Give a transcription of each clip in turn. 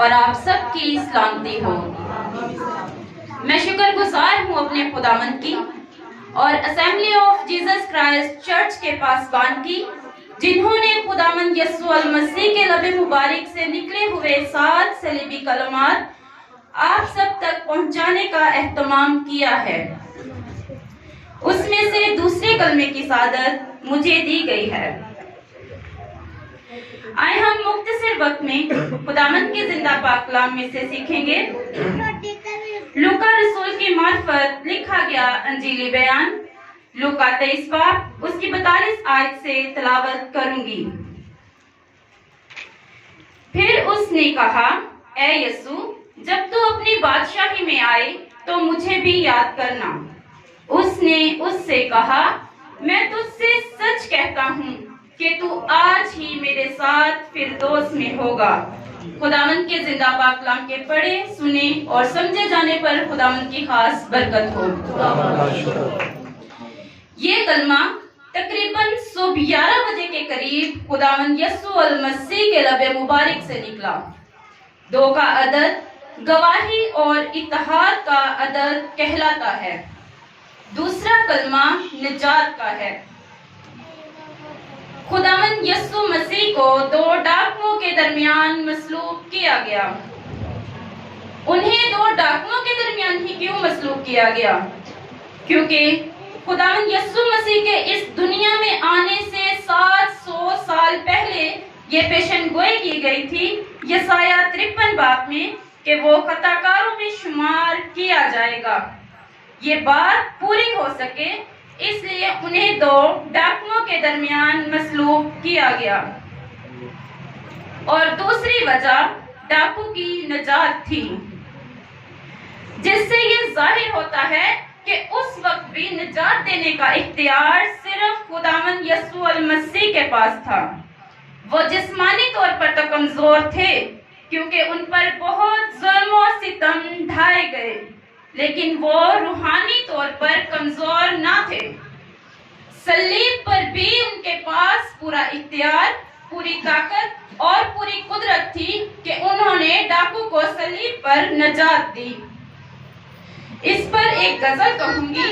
اور آپ سب کی سلامتی ہو۔ میں شکر گزار ہوں اپنے خداوند کی اور assembly of Jesus Christ church کے پاسبان کی، جنہوں نے خداوند یسوع المسیح کے لب مبارک سے نکلے ہوئے 7 صلیبی کلمات آپ سب تک پہنچانے کا اہتمام کیا ہے۔ اس میں سے دوسرے کلمے کی سعادت مجھے دی گئی ہے۔ آئے ہم مختصر وقت میں خداوند کے زندہ پاک کلام میں سے سیکھیں گے۔ لوکا رسول کی معرفت لکھا گیا انجیلی بیان، لوکا 23 باب اس کی 42 آیت سے تلاوت کروں گی۔ پھر اس نے کہا، اے یسوع، جب تو اپنی بادشاہی میں آئے تو مجھے بھی یاد کرنا۔ اس نے اس سے کہا، میں تجھ سے سچ کہتا ہوں کہ تو آج ہی میرے ساتھ فردوس میں ہوگا۔ خداوند کے زندہ پاک کلام کے پڑھے، سنے اور سمجھے جانے پر خداوند کی خاص برکت ہو۔ یہ کلمہ تقریباً صبح 11 بجے کے قریب خداوند یسوع المسیح کے لب مبارک سے نکلا۔ 2 کا عدد گواہی اور اتحاد کا عدد کہلاتا ہے۔ دوسرا کلمہ نجات کا ہے۔ خداوند یسوع مسیح کو 2 ڈاکوؤں کے درمیان مصلوب کیا گیا۔ انہیں 2 ڈاکوؤں کے درمیان ہی کیوں مصلوب کیا گیا؟ کیونکہ خداوند یسوع مسیح کے اس دنیا میں آنے سے 700 سال پہلے یہ پیشن گوئی کی گئی تھی یسایہ 53 باب میں کہ وہ خطا کاروں میں شمار کیا جائے گا۔ یہ بات پوری ہو سکے اس لیے انہیں 2 ڈاکوؤں کے درمیان مصلوب کیا گیا۔ اور دوسری وجہ ڈاکو کی نجات تھی، جس سے یہ ظاہر ہوتا ہے کہ اس وقت بھی نجات دینے کا اختیار صرف خداوند یسوع المسیح کے پاس تھا۔ وہ جسمانی طور پر تو کمزور تھے کیونکہ ان پر بہت ظلم و ستم ڈھائے گئے، لیکن وہ روحانی طور پر کمزور نہ تھے۔ صلیب پر بھی ان کے پاس پورا اختیار، پوری طاقت اور پوری قدرت تھی کہ انہوں نے ڈاکو کو صلیب پر نجات دی۔ اس پر ایک غزل کہوں گی۔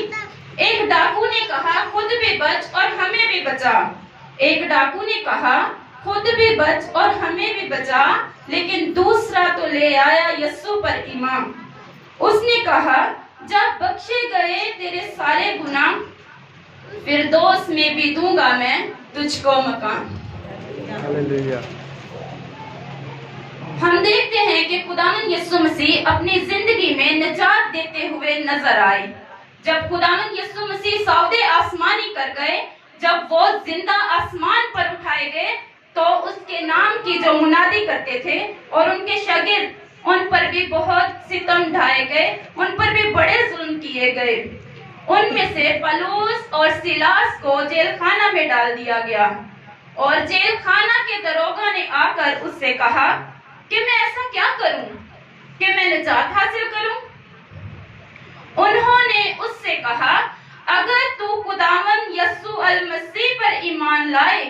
ایک ڈاکو نے کہا، خود بھی بچ اور ہمیں بھی بچا۔ ایک ڈاکو نے کہا، خود بھی بچ اور ہمیں بھی بچا، لیکن دوسرا تو لے آیا یسوع پر ایمان۔ اس نے کہا، جب بخشے گئے تیرے سارے گناہ، فردوس میں بھی دوں گا میں تجھ کو مکان۔ ہم دیکھتے ہیں کہ خداوند یسوع مسیح اپنی زندگی میں نجات دیتے ہوئے نظر آئے۔ جب خداوند یسوع مسیح سودے آسمانی کر گئے، جب وہ زندہ آسمان پر اٹھائے گئے تو اس کے نام کی جو منادی کرتے تھے اور ان کے شاگرد، ان پر بھی بہت ستم ڈھائے گئے، ان پر بھی بڑے ظلم کیے گئے۔ ان میں سے پلوس اور سیلاس کو جیل خانہ میں ڈال دیا گیا، اور جیل خانہ کے دروغہ نے آ کر اس سے کہا کہ میں ایسا کیا کروں کہ میں نجات حاصل کروں؟ انہوں نے اس سے کہا، اگر تو خداوند یسوع المسیح پر ایمان لائے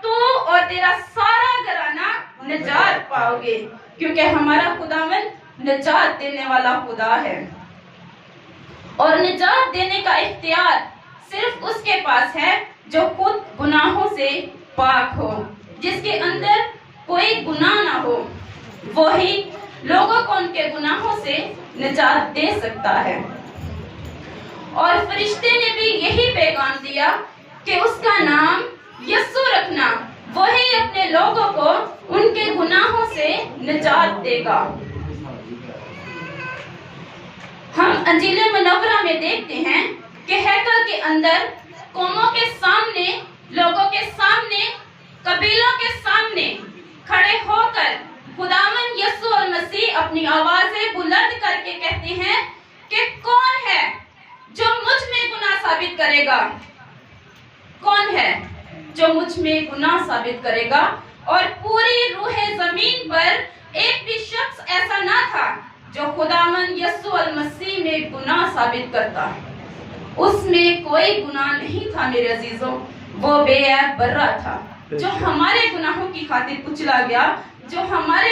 تو اور تیرا سارا گھرانہ نجات پاؤ گے، کیونکہ ہمارا خداوند نجات دینے والا خدا ہے، اور نجات دینے کا اختیار صرف اس کے پاس ہے جو خود گناہوں سے پاک ہو، جس کے اندر کوئی گناہ نہ ہو۔ وہی لوگوں کو ان کے گناہوں سے نجات دے سکتا ہے۔ اور فرشتے نے بھی یہی پیغام دیا کہ اس کا نام یسوع رکھنا، وہی اپنے لوگوں کو ان کے گناہوں سے نجات دے گا۔ ہم انجیل منورہ میں دیکھتے ہیں کہ ہیکل کے اندر قوموں کے سامنے، لوگوں کے سامنے، قبیلوں کے سامنے کھڑے ہو کر خداوند یسوع المسیح اپنی آوازیں بلند کر کے کہتے ہیں کہ کون ہے جو مجھ میں گناہ ثابت کرے گا؟ کون ہے جو مجھ میں گناہ ثابت کرے گا؟ اور پوری روح زمین پر ایک بھی شخص ایسا نہ تھا جو خداوند یسوع المسیح میں گناہ ثابت کرتا۔ اس میں کوئی گناہ نہیں تھا میرے عزیزوں، وہ بے عیب برہ تھا، جو ہمارے گناہوں کی خاطر کچلا گیا، جو ہمارے